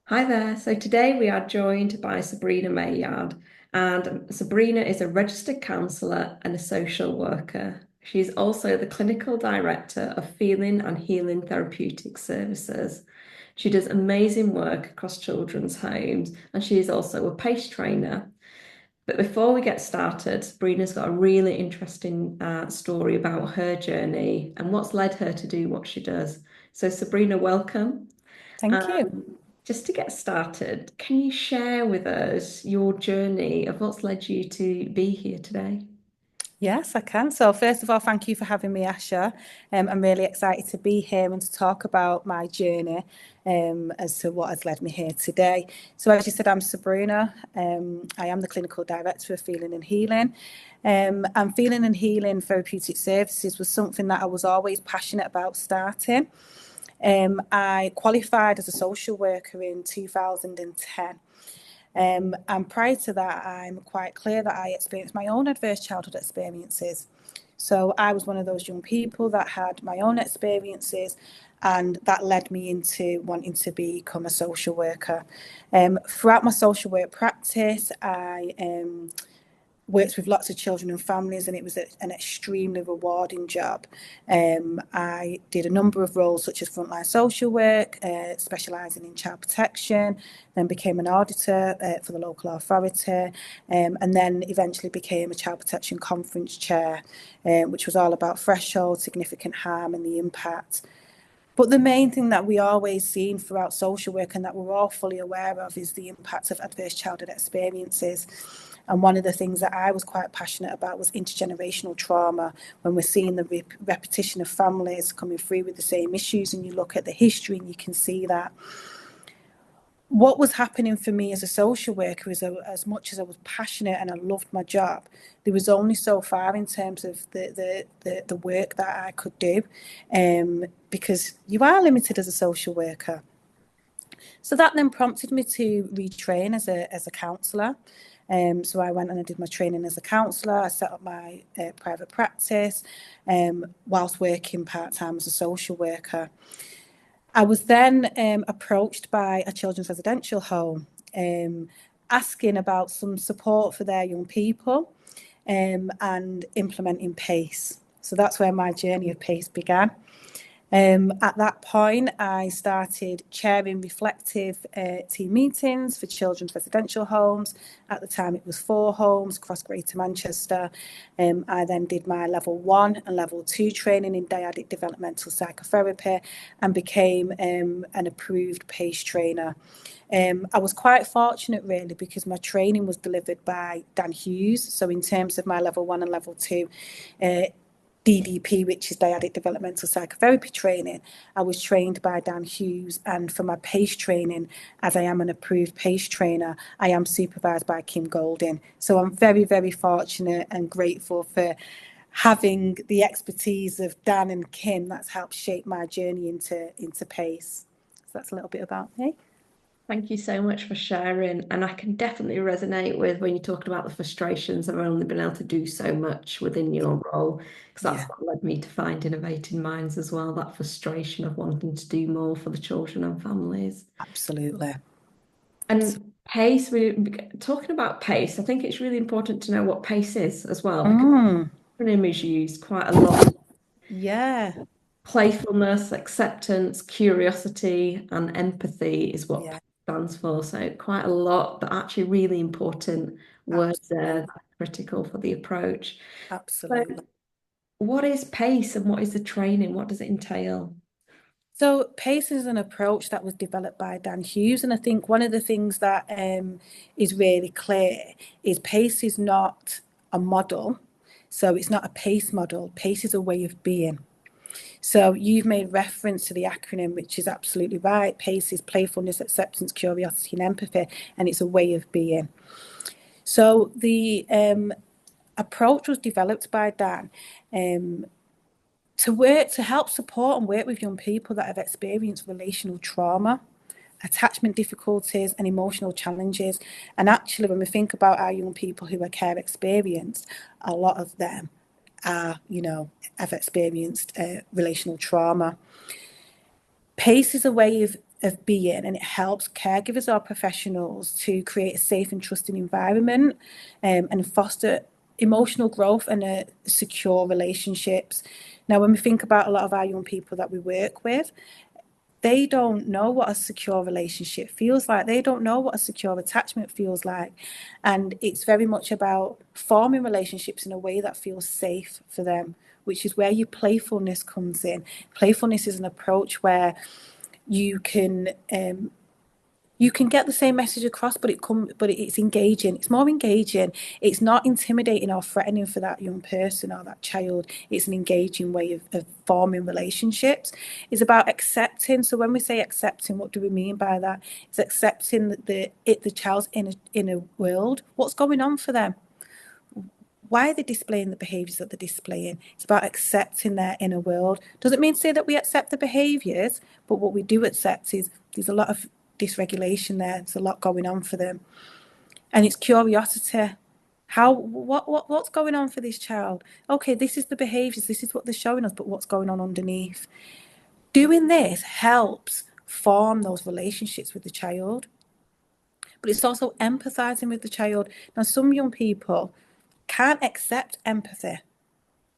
Hi there. So today we are joined by Sabrina Mayyard, and Sabrina is a registered counsellor and a social worker. She's also the clinical director of Feeling and Healing Therapeutic Services. She does amazing work across children's homes, and she is also a PACE trainer. But before we get started, Sabrina's got a really interesting story about her journey and what's led her to do what she does. So, Sabrina, welcome. Thank you. Just to get started, can you share with us your journey of what's led you to be here today? Yes, I can. So, first of all, thank you for having me, Asha. I'm really excited to be here and to talk about my journey as to what has led me here today. So, as you said, I'm Sabrina. I am the clinical director of Feeling and Healing. And Feeling and Healing Therapeutic Services was something that I was always passionate about starting. I qualified as a social worker in 2010. And prior to that, I'm quite clear that I experienced my own adverse childhood experiences. So I was one of those young people that had my own experiences, and that led me into wanting to become a social worker. Throughout my social work practice, I worked with lots of children and families, and it was an extremely rewarding job. I did a number of roles such as frontline social work, specialising in child protection, then became an auditor for the local authority, and then eventually became a child protection conference chair, which was all about threshold, significant harm and the impact. But the main thing that we always seen throughout social work and that we're all fully aware of is the impact of adverse childhood experiences. And one of the things that I was quite passionate about was intergenerational trauma. When we're seeing the repetition of families coming through with the same issues, and you look at the history and you can see that. What was happening for me as a social worker is, as much as I was passionate and I loved my job, there was only so far in terms of the work that I could do, because you are limited as a social worker. So that then prompted me to retrain as a counsellor. So I went and I did my training as a counsellor. I set up my private practice, whilst working part-time as a social worker. I was then approached by a children's residential home, asking about some support for their young people, and implementing PACE. So that's where my journey of PACE began. At that point, I started chairing reflective team meetings for children's residential homes. At the time, it was 4 homes across Greater Manchester. I then did my level 1 and level 2 training in dyadic developmental psychotherapy and became an approved PACE trainer. I was quite fortunate, really, because my training was delivered by Dan Hughes. So in terms of my level 1 and level 2, DDP, which is dyadic developmental psychotherapy training, I was trained by Dan Hughes. And for my PACE training, as I am an approved PACE trainer, I am supervised by Kim Golding. So I'm very, very fortunate and grateful for having the expertise of Dan and Kim that's helped shape my journey into PACE. So that's a little bit about me. Thank you so much for sharing. And I can definitely resonate with when you're talking about the frustrations of only being able to do so much within your role, because that's Yeah, what led me to find Innovating Minds as well, that frustration of wanting to do more for the children and families. absolutely. And pace, we're talking about pace. I think it's really important to know what pace is as well, because Mm, acronym is used quite a lot. yeah, Playfulness, acceptance, curiosity, and empathy is what yeah, PACE stands for. So quite a lot, but actually really important words there that absolutely, are critical for the approach. So absolutely. what is PACE and what is the training? What does it entail? So PACE is an approach that was developed by Dan Hughes, and I think one of the things that is really clear is PACE is not a model. So it's not a PACE model. PACE is a way of being. So you've made reference to the acronym, which is absolutely right. PACE is playfulness, acceptance, curiosity, and empathy, and it's a way of being. So the approach was developed by Dan, um, to help support and work with young people that have experienced relational trauma, attachment difficulties, and emotional challenges. And actually, when we think about our young people who are care experienced, a lot of them have experienced relational trauma. PACE is a way of being, and it helps caregivers or professionals to create a safe and trusting environment, and foster emotional growth and secure relationships. Now, when we think about a lot of our young people that we work with, they don't know what a secure relationship feels like. They don't know what a secure attachment feels like. And it's very much about forming relationships in a way that feels safe for them, which is where your playfulness comes in. Playfulness is an approach where you can get the same message across, but it's engaging. It's more engaging. It's not intimidating or threatening for that young person or that child. It's an engaging way of forming relationships. It's about accepting. So when we say accepting, what do we mean by that? It's accepting that the child's in a world. What's going on for them? Why are they displaying the behaviours that they're displaying? It's about accepting their inner world. Doesn't mean to say that we accept the behaviours, but what we do accept is there's a lot of dysregulation there. There's a lot going on for them. And it's curiosity. What's going on for this child? Okay, this is the behaviours, this is what they're showing us, but what's going on underneath? Doing this helps form those relationships with the child. But it's also empathizing with the child. Now, some young people can't accept empathy.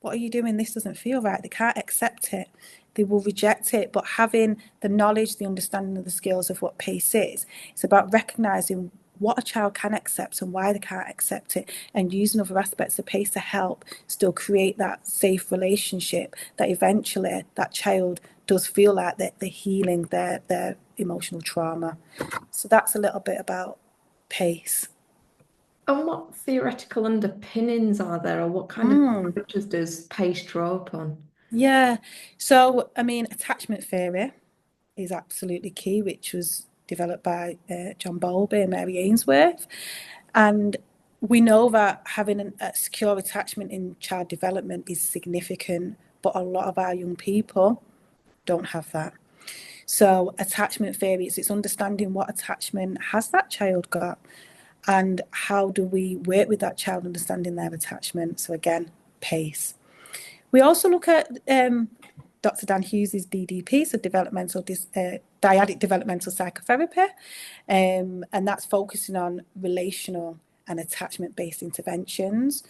What are you doing? This doesn't feel right. They can't accept it. They will reject it. But having the knowledge, the understanding of the skills of what PACE is, it's about recognizing what a child can accept and why they can't accept it, and using other aspects of PACE to help still create that safe relationship that eventually that child does feel like that they're healing their emotional trauma. So that's a little bit about PACE. And what theoretical underpinnings are there, or what kind of approaches does PACE draw upon? Yeah. So, I mean, attachment theory is absolutely key, which was developed by John Bowlby and Mary Ainsworth. And we know that having a secure attachment in child development is significant, but a lot of our young people don't have that. So, attachment theory is it's understanding what attachment has that child got, and how do we work with that child understanding their attachment. So, again, PACE. We also look at Dr. Dan Hughes's DDP, so dyadic developmental psychotherapy, and that's focusing on relational and attachment-based interventions.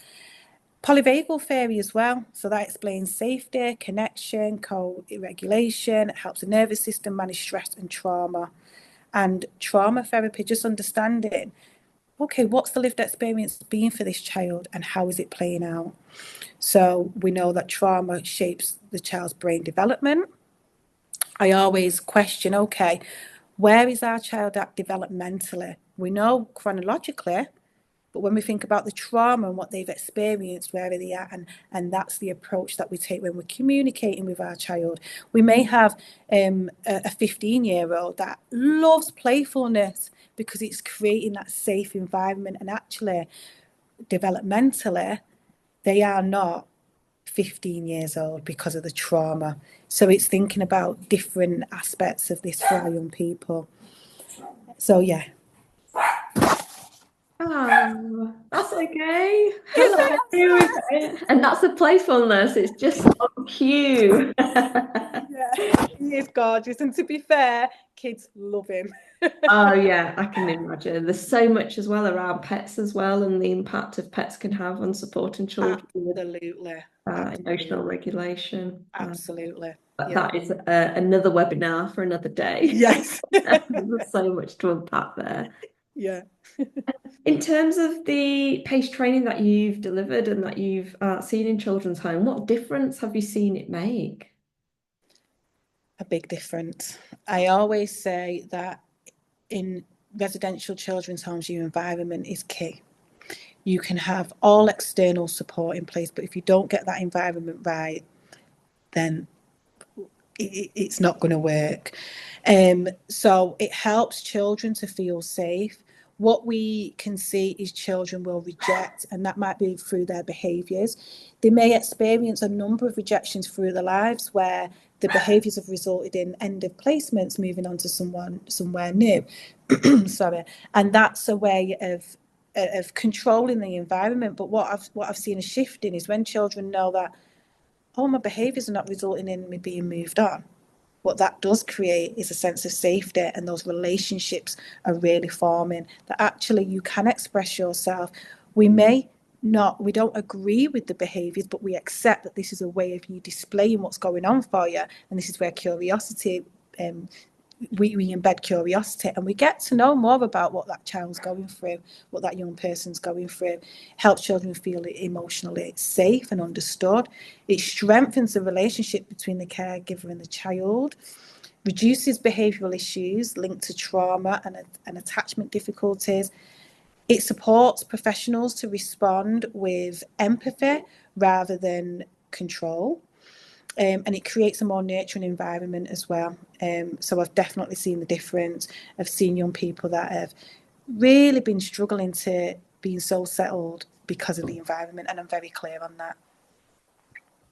Polyvagal theory as well, so that explains safety, connection, co-regulation. It helps the nervous system manage stress and trauma. And trauma therapy, just understanding, okay, what's the lived experience been for this child and how is it playing out? So we know that trauma shapes the child's brain development. I always question, okay, where is our child at developmentally? We know chronologically, but when we think about the trauma and what they've experienced, where are they at? And that's the approach that we take when we're communicating with our child. We may have a 15-year-old that loves playfulness because it's creating that safe environment, and actually developmentally they are not 15 years old because of the trauma. So it's thinking about different aspects of this for our young people. So yeah. Oh, that's okay. Hello. And that's the playfulness. It's just on cue. Yeah, he is gorgeous. And to be fair, kids love him. Oh yeah, I can imagine. There's so much as well around pets as well, and the impact of pets can have on supporting children with Absolutely. emotional regulation. Absolutely. But Yeah. that is another webinar for another day. Yes. There's so much to unpack there. Yeah. In terms of the PACE training that you've delivered and that you've seen in children's home, what difference have you seen it make? A big difference. I always say that in residential children's homes, your environment is key. You can have all external support in place, but if you don't get that environment right, then it's not going to work. So it helps children to feel safe. What we can see is children will reject, and that might be through their behaviours. They may experience a number of rejections through their lives where the behaviours have resulted in end of placements, moving on to somewhere new. Sorry, and that's a way of controlling the environment. But what I've seen a shift in is when children know that, oh, my behaviours are not resulting in me being moved on. what that does create is a sense of safety, and those relationships are really forming, that actually you can express yourself. We may not, we don't agree with the behaviours, but we accept that this is a way of you displaying what's going on for you. And this is where curiosity, we embed curiosity, and we get to know more about what that child's going through, what that young person's going through. Helps children feel emotionally safe and understood. It strengthens the relationship between the caregiver and the child, reduces behavioural issues linked to trauma and attachment difficulties. It supports professionals to respond with empathy rather than control. And it creates a more nurturing environment as well. So I've definitely seen the difference. I've seen young people that have really been struggling to being so settled because of the environment, and I'm very clear on that.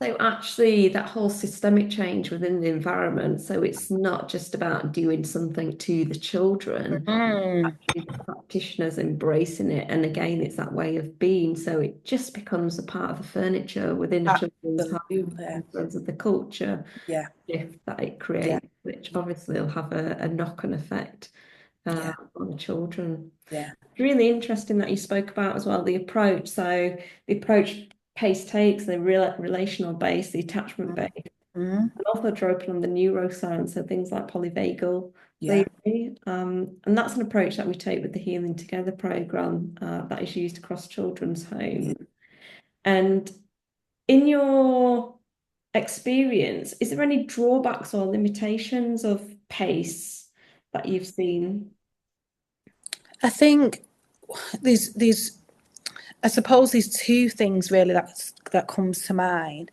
So actually, that whole systemic change within the environment, so it's not just about doing something to the children, Mm, actually the practitioners embracing it. And again, it's that way of being. So it just becomes a part of the furniture within a children's home absolutely. in terms of the culture Yeah, shift that it yeah, creates, which obviously will have a knock-on effect yeah, on the children. yeah. Really interesting that you spoke about as well the approach. So the approach PACE takes the relational base, the attachment Mm, base, mm, and also drawing on the neuroscience, so things like polyvagal yeah, theory. And that's an approach that we take with the Healing Together program that is used across children's yeah. homes. And in your experience, is there any drawbacks or limitations of PACE that you've seen? I think there's I suppose there's two things really that comes to mind.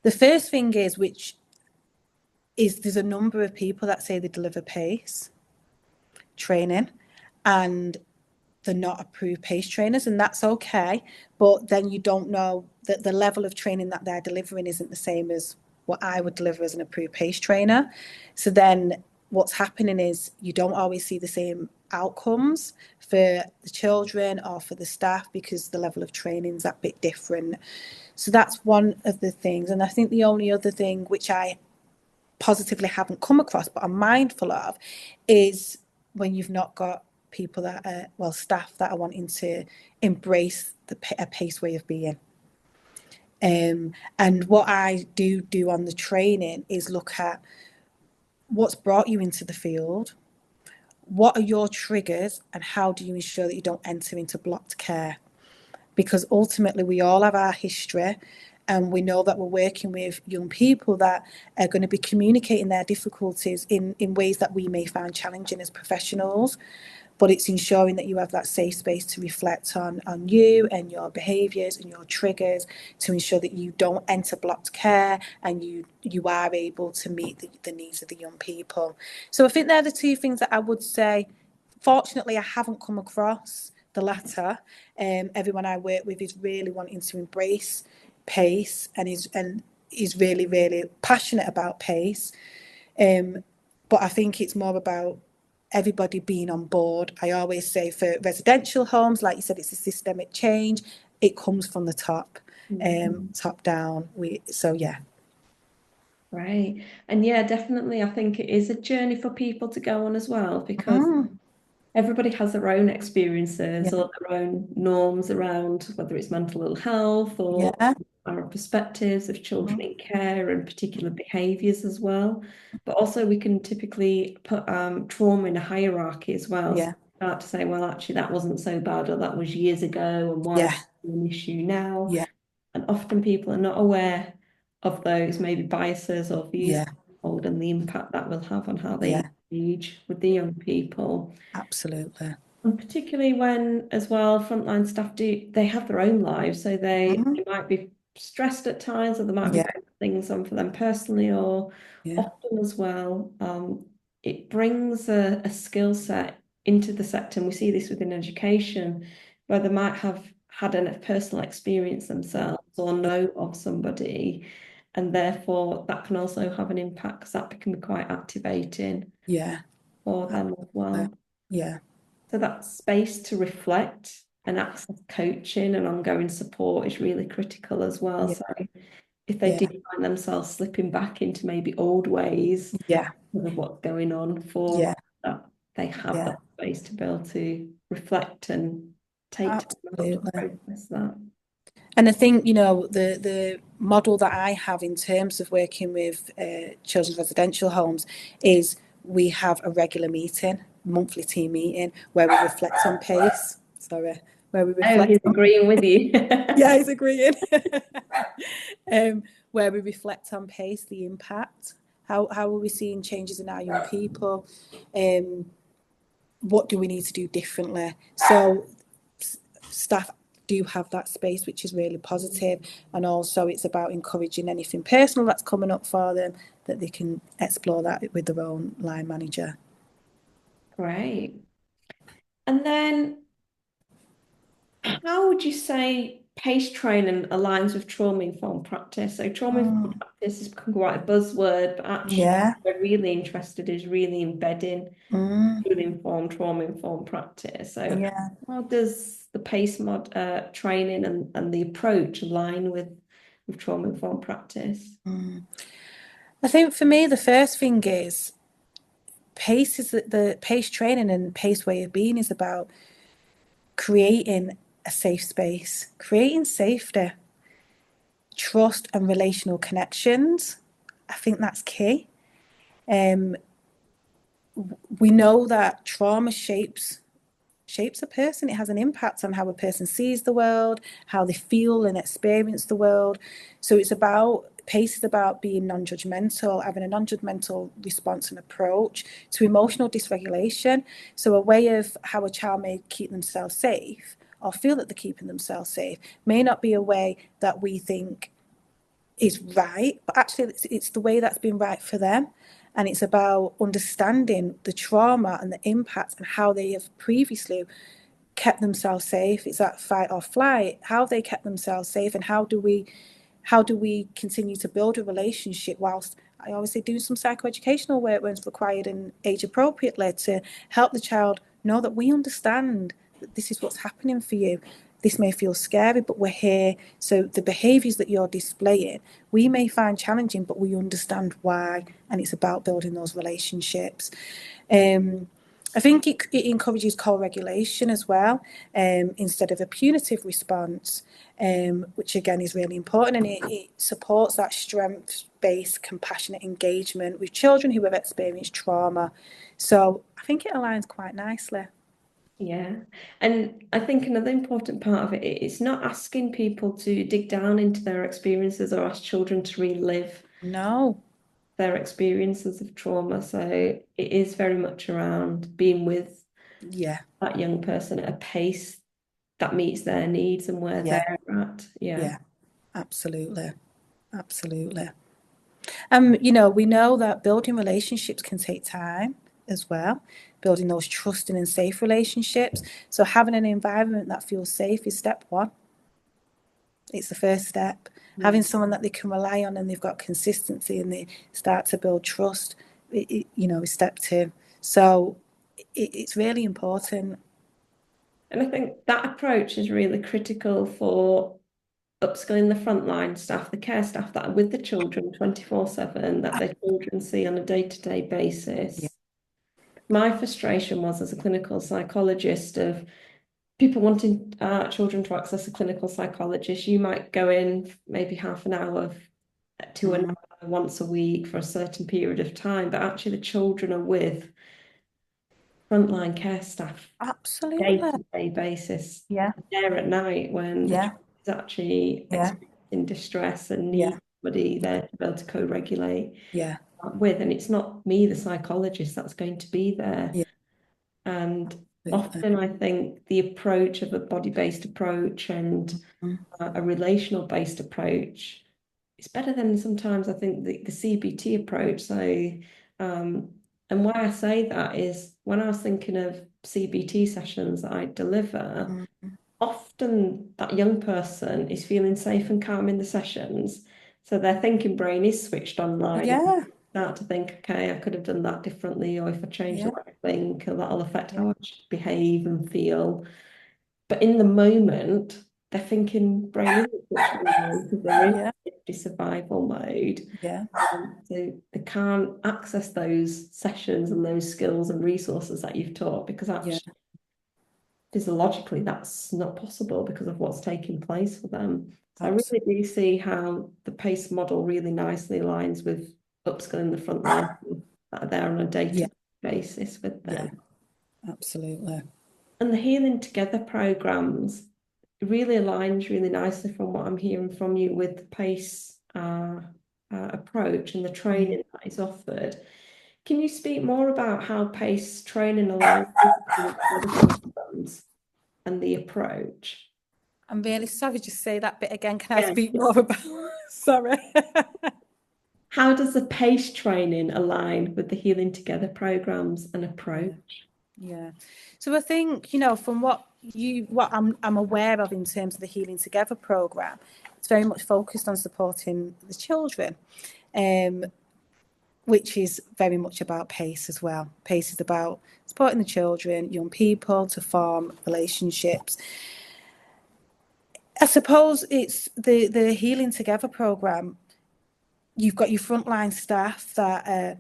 The first thing is, which is, there's a number of people that say they deliver PACE training, and they're not approved PACE trainers, and that's okay. But then you don't know that the level of training that they're delivering isn't the same as what I would deliver as an approved PACE trainer. So then what's happening is you don't always see the same outcomes for the children or for the staff, because the level of training is that bit different. So that's one of the things. And I think the only other thing which I positively haven't come across, but I'm mindful of, is when you've not got people that are, well, staff that are wanting to embrace a pace way of being. And what I do on the training is look at what's brought you into the field, what are your triggers, and how do you ensure that you don't enter into blocked care? Because ultimately we all have our history, and we know that we're working with young people that are going to be communicating their difficulties in ways that we may find challenging as professionals. But it's ensuring that you have that safe space to reflect on you and your behaviours and your triggers, to ensure that you don't enter blocked care, and you are able to meet the needs of the young people. So I think they're the two things that I would say. Fortunately, I haven't come across the latter. Everyone I work with is really wanting to embrace pace, and is really, really passionate about pace. But I think it's more about everybody being on board. I always say for residential homes, like you said, it's a systemic change. It comes from the top, top down. So yeah. Right. And yeah, definitely, I think it is a journey for people to go on as well, because Mm, everybody has their own experiences yeah, or their own norms around whether it's mental ill health or yeah, our perspectives of mm, children in care and particular behaviours as well. But also, we can typically put trauma in a hierarchy as well. So yeah, start to say, well, actually, that wasn't so bad, or that was years ago, and why is yeah, it an issue now? yeah, And often people are not aware of those maybe biases or views yeah, that hold and the impact that will have on how they yeah, engage with the young people. absolutely. And particularly when, as well, frontline staff they have their own lives, so Mm, they might be stressed at times, or there might be yeah, things on for them personally, or yeah, often as well, it brings a skill set into the sector, and we see this within education, where they might have had a personal experience themselves or know of somebody, and therefore that can also have an impact, because that can be quite activating yeah, for them as absolutely. well. Yeah, So that space to reflect and access coaching and ongoing support is really critical as well. yeah, So if they do Yeah. find themselves slipping back into maybe old ways Yeah. of what's going on, for Yeah. that they have Yeah. that space to be able to reflect and take time out to Absolutely. process that. And I think, the model that I have in terms of working with children's residential homes is we have a regular meeting, monthly team meeting, where we reflect on pace. Sorry, where we Oh, reflect he's on, agreeing with you. yeah, he's agreeing. Where we reflect on pace, the impact. How are we seeing changes in our young people? What do we need to do differently? So staff do have that space, which is really positive. And also it's about encouraging anything personal that's coming up for them, that they can explore that with their own line manager. Great. And then how would you say PACE training aligns with trauma-informed practice? So trauma-informed practice has become quite a buzzword, but actually Yeah. what we're really interested is really embedding trauma-informed practice. So Yeah. how does the PACE training and the approach align with trauma-informed practice? I think for me, the first thing is pace is the pace training and pace way of being is about creating a safe space, creating safety, trust, and relational connections. I think that's key. We know that trauma shapes a person. It has an impact on how a person sees the world, how they feel and experience the world. So it's about pace is about being non-judgmental, having a non-judgmental response and approach to emotional dysregulation. So a way of how a child may keep themselves safe or feel that they're keeping themselves safe may not be a way that we think is right, but actually it's the way that's been right for them. And it's about understanding the trauma and the impact and how they have previously kept themselves safe. It's that fight or flight, how they kept themselves safe, and how do we continue to build a relationship whilst I always say doing some psychoeducational work when it's required and age appropriately to help the child know that we understand that this is what's happening for you. This may feel scary, but we're here. So the behaviours that you're displaying, we may find challenging, but we understand why. And it's about building those relationships. I think it encourages co-regulation as well, instead of a punitive response, which again is really important, and it supports that strength-based, compassionate engagement with children who have experienced trauma. So I think it aligns quite nicely. Yeah. And I think another important part of it is not asking people to dig down into their experiences or ask children to relive No, their experiences of trauma. So it is very much around being with yeah, that young person at a pace that meets their needs and where yeah, they're at. Yeah. yeah, absolutely, absolutely. We know that building relationships can take time as well, building those trusting and safe relationships. So having an environment that feels safe is step one. It's the first step. Yeah. Having someone that they can rely on and they've got consistency and they start to build trust, is step two. So it's really important. And I think that approach is really critical for upskilling the frontline staff, the care staff that are with the children 24/7, that their children see on a day-to-day Yeah. basis. My frustration was as a clinical psychologist of people wanting children to access a clinical psychologist. You might go in maybe half an hour to an Mm, hour once a week for a certain period of time, but actually the children are with frontline care staff absolutely. day-to-day basis, Yeah. there at night when the Yeah. child is actually Yeah. experiencing distress and Yeah. needs somebody there to be able to co-regulate Yeah. with. And it's not me, the psychologist, that's going to be there. Yeah. And Absolutely. often I think the approach of a body-based approach and Mm, a relational-based approach is better than sometimes I think the CBT approach. So, and why I say that is when I was thinking of CBT sessions that I deliver, mm. often that young person is feeling safe and calm in the sessions. So their thinking brain is switched online and Yeah. start to think, okay, I could have done that differently, or if I change the Yeah. way I think, that'll affect Yeah. how I should behave and feel. But in the moment, their thinking brain isn't switched because they're in Yeah, safety survival mode. yeah, So they can't access those sessions and those skills and resources that you've taught because yeah. actually physiologically that's not possible because of what's taking place for them. So I really Absolutely. do see how the PACE model really nicely aligns with upskilling the frontline that are there on a Yeah, day-to-day basis with yeah, them. absolutely. And the Healing Together programs really aligns really nicely from what I'm hearing from you with the PACE approach and the Mm. training that is offered. Can you speak more about how PACE training aligns with the programs and the approach? I'm really sorry, just say that bit again. Can I Yeah. speak more about? Sorry. How does the PACE training align with the Healing Together programs and Yeah, approach? yeah. So I think, from what I'm aware of in terms of the Healing Together program, it's very much focused on supporting the children, um, which is very much about PACE as well. PACE is about supporting the children, young people to form relationships. I suppose it's the Healing Together program. You've got your frontline staff that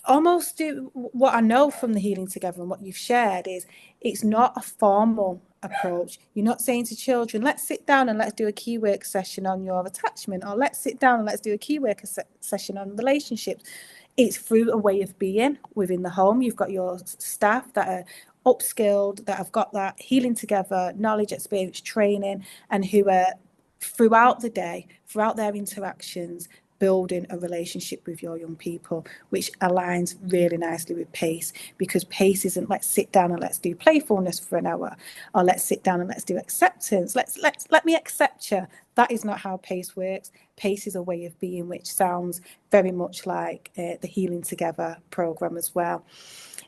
almost do what I know from the Healing Together and what you've shared is it's not a formal approach. You're not saying to children, let's sit down and let's do a key work session on your attachment, or let's sit down and let's do a key work session on relationships. It's through a way of being within the home. You've got your staff that are upskilled, that have got that Healing Together knowledge, experience, training, and who are throughout the day, throughout their interactions, building a relationship with your young people, which aligns really nicely with PACE, because PACE isn't let's sit down and let's do playfulness for an hour, or let's sit down and let's do acceptance. Let me accept you. That is not how PACE works. PACE is a way of being, which sounds very much like the Healing Together program as well.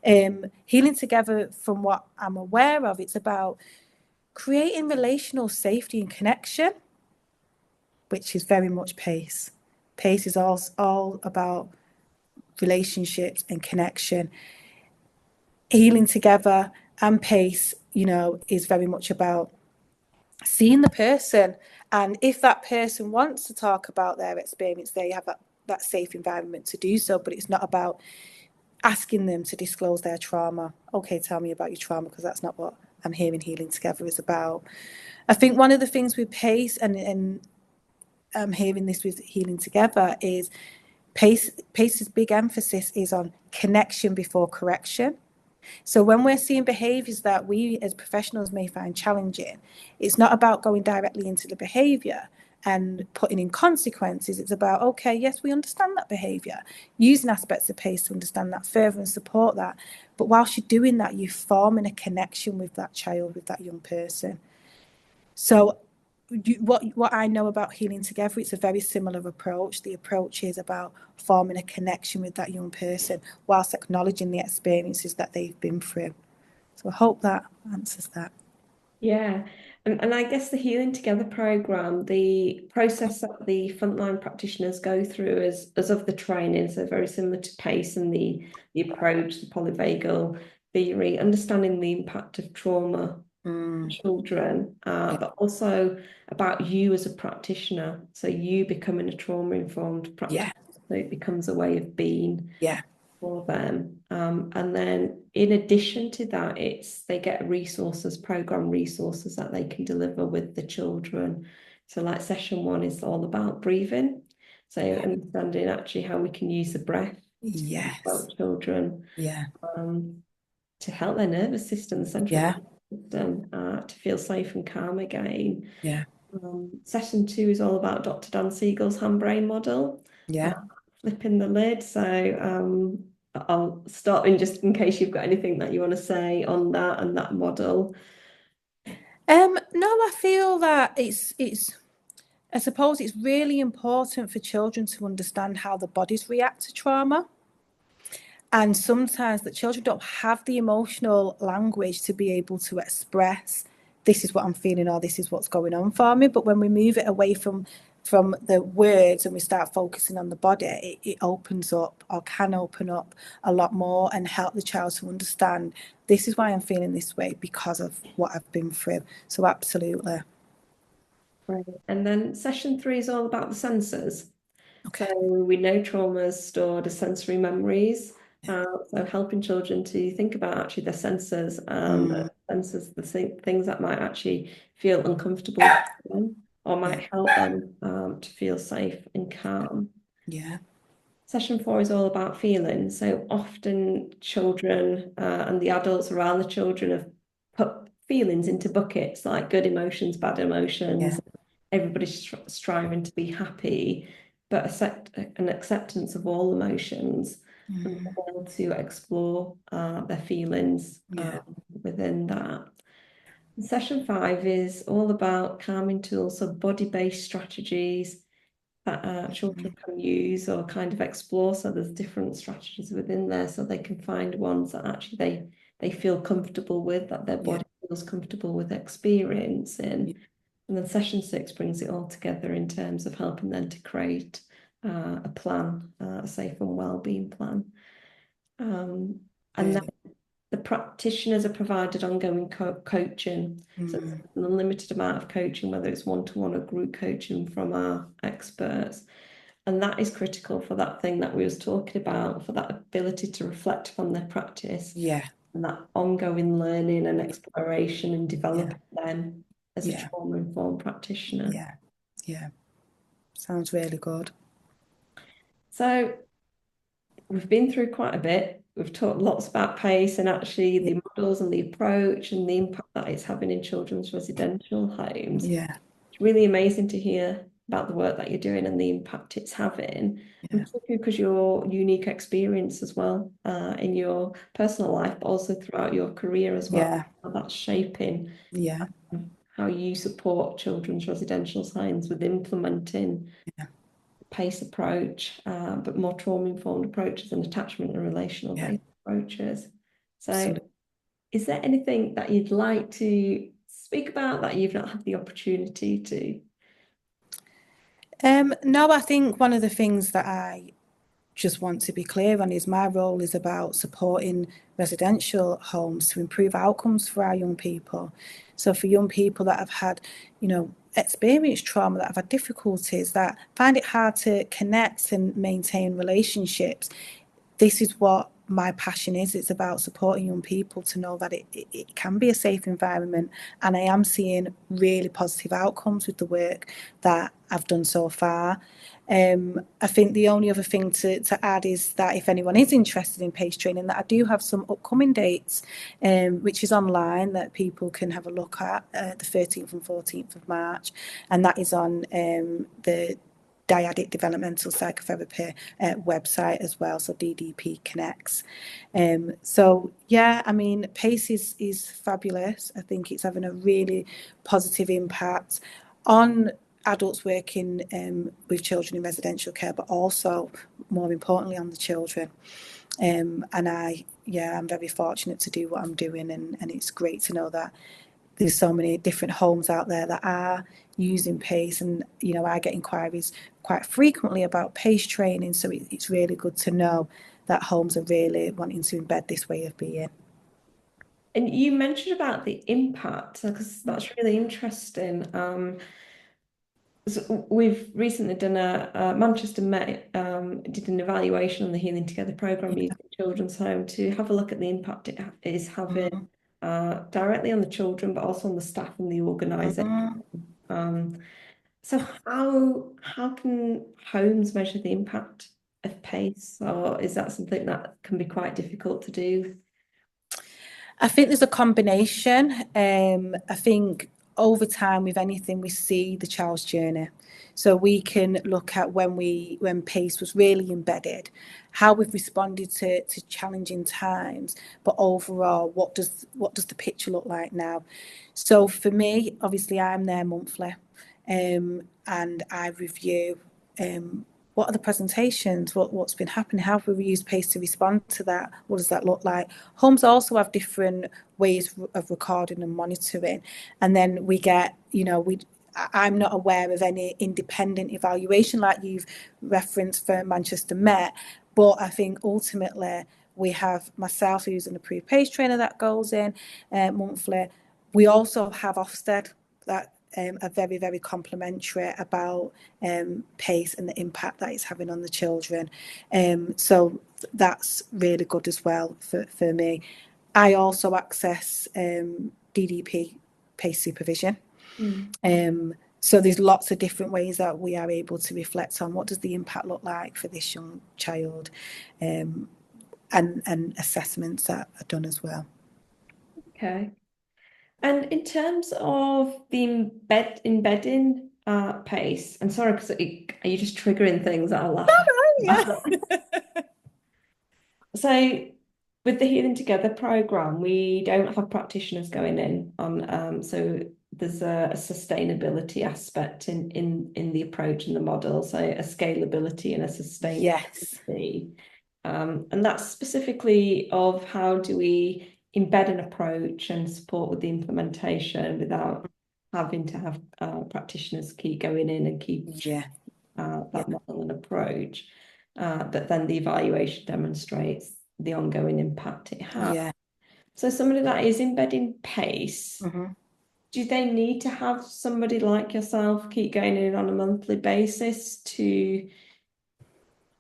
Healing Together, from what I'm aware of, it's about creating relational safety and connection, which is very much PACE. PACE is all about relationships and connection. Healing Together and PACE, is very much about seeing the person. And if that person wants to talk about their experience, they have that safe environment to do so. But it's not about asking them to disclose their trauma. Okay, tell me about your trauma, because that's not what I'm hearing Healing Together is about. I think one of the things with PACE, and I'm hearing this with Healing Together, is PACE's big emphasis is on connection before correction. So when we're seeing behaviours that we as professionals may find challenging, it's not about going directly into the behaviour and putting in consequences. It's about, okay, yes, we understand that behaviour, using aspects of PACE to understand that further and support that. But whilst you're doing that, you're forming a connection with that child, with that young person. So what I know about Healing Together, it's a very similar approach. The approach is about forming a connection with that young person whilst acknowledging the experiences that they've been through. So I hope that answers that. Yeah, and I guess the Healing Together program, the process that the frontline practitioners go through as of the training, so very similar to PACE and the approach, the polyvagal theory, understanding the impact of trauma on children, Yeah, but also about you as a practitioner. So you becoming a trauma-informed yeah, practitioner, so it becomes a way of being yeah, for them. And then in addition to that, they get resources, program resources that they can deliver with the children. So like session one is all about breathing. So yeah, understanding actually how we can use the breath to yes, help children yeah, um, to help their nervous system, the central yeah, nervous system, to feel safe and calm again. yeah, Session two is all about Dr. Dan Siegel's hand-brain model, uh, yeah. flipping the lid. So I'll stop in just in case you've got anything that you want to say on that and that model. No, I feel that I suppose it's really important for children to understand how the bodies react to trauma. And sometimes the children don't have the emotional language to be able to express, this is what I'm feeling, or this is what's going on for me. But when we move it away from the words and we start focusing on the body, it opens up, or can open up a lot more, and help the child to understand, this is why I'm feeling this way, because of what I've been through. So absolutely. Right. And then session 3 is all about the senses. So Okay. we know trauma is stored as sensory memories. Yeah. So helping children to think about actually their senses and Mm, senses, the things that might actually feel uncomfortable for them or yeah. might help them to feel safe and calm. Yeah. Session 4 is all about feelings. So often children and the adults around the children have put feelings into buckets like good emotions, bad Yeah. emotions. Everybody's striving to be happy, but an acceptance of all emotions and being Mm, able to explore their feelings yeah. within that. Session 5 is all about calming tools, so body-based strategies that children Mm, can use or kind of explore. So there's different strategies within there, so they can find ones that actually they feel comfortable with, that their yeah. body feels comfortable with experiencing. Yeah. And then session 6 brings it all together in terms of helping them to create a plan, a safe and well-being plan. And then Really. the practitioners are provided ongoing coaching. So it's Mm, an unlimited amount of coaching, whether it's one-to-one or group coaching from our experts. And that is critical for that thing that we was talking about, for that ability to reflect on their practice yeah. and that ongoing learning and Yeah. exploration and Yeah. developing them as a Yeah. trauma-informed practitioner. Yeah. Yeah. Sounds really good. So we've been through quite a bit. We've talked lots about PACE and actually Yeah. the models and the approach and the impact that it's having in children's residential homes. Yeah. It's really amazing to hear about the work that you're doing and the impact it's having, and Yeah. particularly because your unique experience as well in your personal life, but also throughout your career as well, Yeah. how that's shaping Yeah. how you support children's residential homes with implementing Yeah. PACE approach, but more trauma-informed approaches and attachment and Yeah. relational-based approaches. So, Absolutely. is there anything that you'd like to speak about that you've not had the opportunity to? No, I think one of the things that I just want to be clear on is my role is about supporting residential homes to improve outcomes for our young people. So for young people that have had, experienced trauma, that have had difficulties, that find it hard to connect and maintain relationships, this is what my passion is. It's about supporting young people to know that it can be a safe environment. And I am seeing really positive outcomes with the work that I've done so far. I think the only other thing to add is that if anyone is interested in PACE training, that I do have some upcoming dates, which is online that people can have a look at, the 13th and 14th of March. And that is on the Dyadic Developmental Psychotherapy website as well, so DDP Connects. So yeah, I mean, PACE is fabulous. I think it's having a really positive impact on adults working with children in residential care, but also more importantly on the children. And I'm very fortunate to do what I'm doing, and it's great to know that there's so many different homes out there that are using PACE, and I get inquiries quite frequently about PACE training, so it's really good to know that homes are really wanting to embed this way of being. And you mentioned about the impact, because that's really interesting. So we've recently done Manchester Met did an evaluation on the Healing Together program using Children's Home to have a look at the impact it is having Mm, directly on the children, but also on the staff and the organisation. mm. Um, so how can homes measure the impact of PACE, or is that something that can be quite difficult to do? I think there's a combination. I think over time with anything we see the child's journey. So we can look at when PACE was really embedded, how we've responded to challenging times, but overall, what does the picture look like now? So for me, obviously I'm there monthly, and I review what are the presentations, what's been happening, how have we used PACE to respond to that, what does that look like. Homes also have different ways of recording and monitoring, and then we get, I'm not aware of any independent evaluation like you've referenced for Manchester Met, but I think ultimately we have myself, who's an approved PACE trainer, that goes in monthly. We also have Ofsted that are very, very complimentary about PACE and the impact that it's having on the children. So that's really good as well for me. I also access DDP PACE supervision. So there's lots of different ways that we are able to reflect on what does the impact look like for this young child, and assessments that are done as well. Okay. And in terms of the embedding PACE, and sorry, because are you just triggering things that I laugh at? Yeah. So with the Healing Together program, we don't have practitioners going in on so there's a sustainability aspect in the approach and the model, so a scalability and a sustainability. And that's specifically of how do we embed an approach and support with the implementation without having to have practitioners keep going in and keep that model and approach. But then the evaluation demonstrates the ongoing impact it has. Yeah. So somebody that is embedding PACE, do they need to have somebody like yourself keep going in on a monthly basis to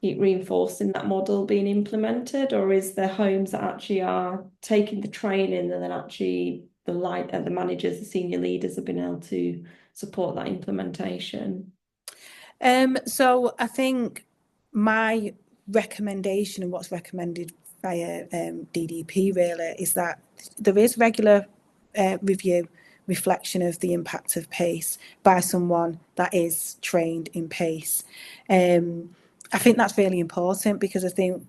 keep reinforcing that model being implemented, or is there homes that actually are taking the training and then actually the managers, the senior leaders have been able to support that implementation? So I think my recommendation and what's recommended via DDP really is that there is regular review, reflection of the impact of PACE by someone that is trained in PACE. I think that's really important because I think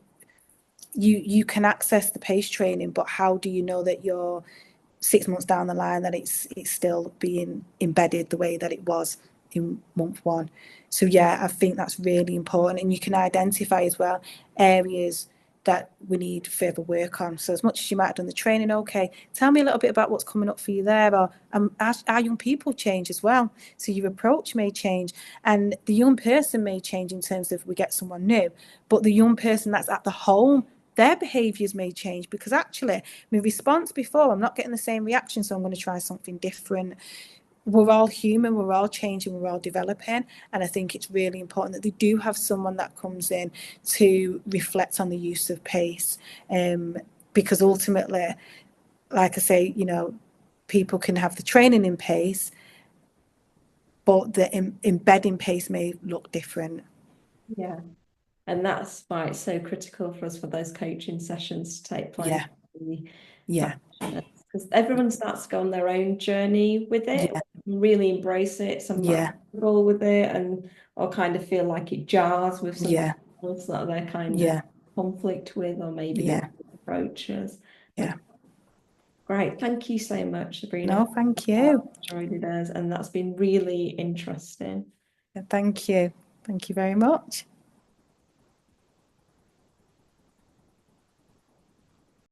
you can access the PACE training, but how do you know that you're 6 months down the line that it's still being embedded the way that it was in month one? So yeah, I think that's really important, and you can identify as well areas that we need further work on. So as much as you might have done the training, okay, tell me a little bit about what's coming up for you there, or our young people change as well. So your approach may change, and the young person may change in terms of we get someone new, but the young person that's at the home, their behaviours may change because actually my response before, I'm not getting the same reaction, so I'm going to try something different. We're all human, we're all changing, we're all developing, and I think it's really important that they do have someone that comes in to reflect on the use of PACE, because ultimately, like I say, people can have the training in PACE, but the embedding PACE may look different. Yeah. And that's why it's so critical for us for those coaching sessions to take place. Yeah. Because everyone starts to go on their own journey with it, really embrace it. Some might struggle with it or kind of feel like it jars with something else that they're kind of conflict with, or maybe approaches. Yeah. Great. Thank you so much, Sabrina. No, thank you. Joining us, and that's been really interesting. Thank you. Thank you very much.